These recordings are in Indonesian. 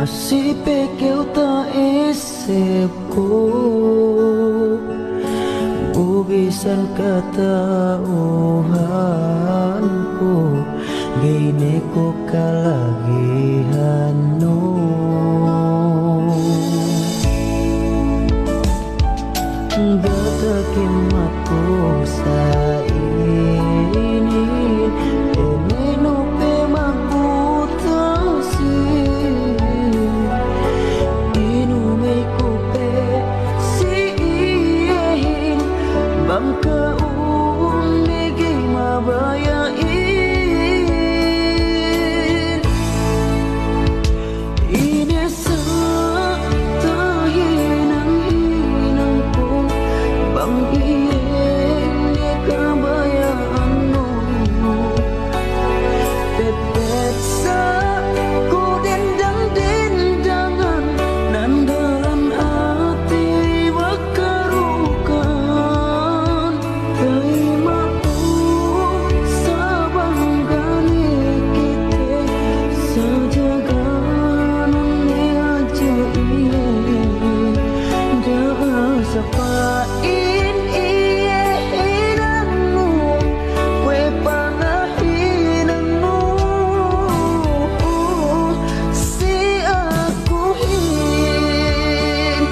Masih pekel tak isip ko Bugisan katauhan ko Gini ko kalagihan no Gatakin mako sa ini Penino pe magputasin Inumay ko pe si iyahin Bangka umigay mabayain Inesa tahin ang hinang ko Bang iyan ni kabayaan mo Pepet sa kudendang-dendangan Nandaran ati makarukan Terima po sa banggani kite Sa jaganan ni aja iye Dah sa pain iye hinanmu Kwe panahinan mo Si aku hin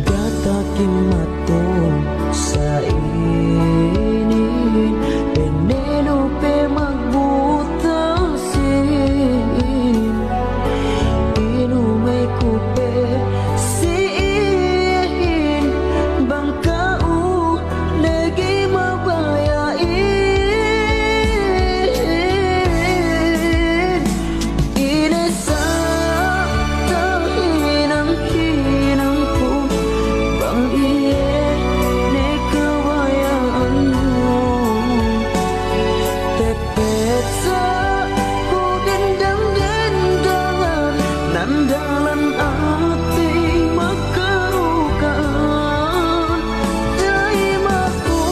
Gatakin mato sa ini Veneno pe magbutasin Inumay ko pe siin Bangka lagi mabayain Inesa tahin ang hinang ko Bang iye ni kabayaan mo Tepet sa kudendang-dendangan Nandalan ati makarukaan Terima ko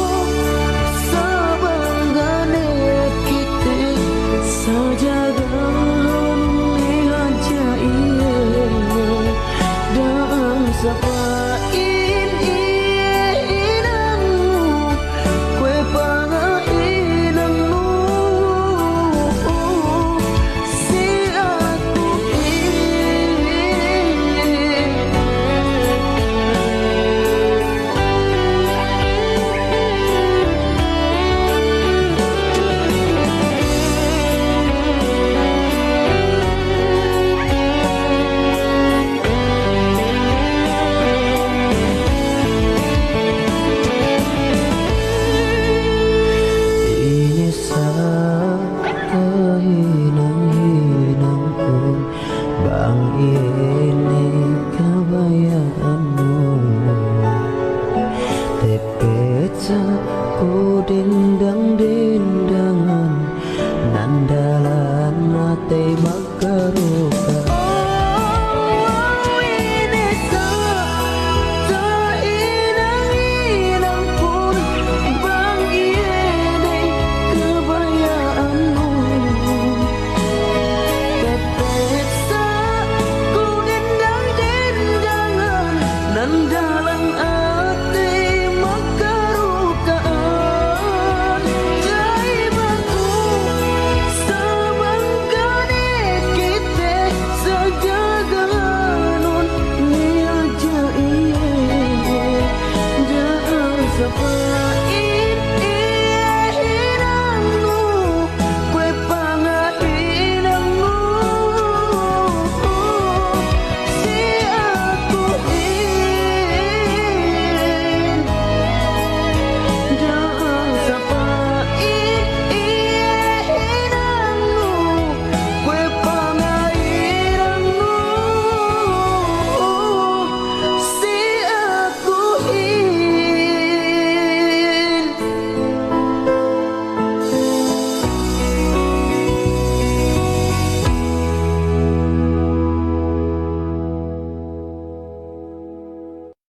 sa banggane kite Sa jaganan ni aja iye Dan sa pain iye hinanmu Kwe pangahinan mo Si aku Ini sa kahinang-hinang ko Bang ini kabayaan mo Tepet sa kudendang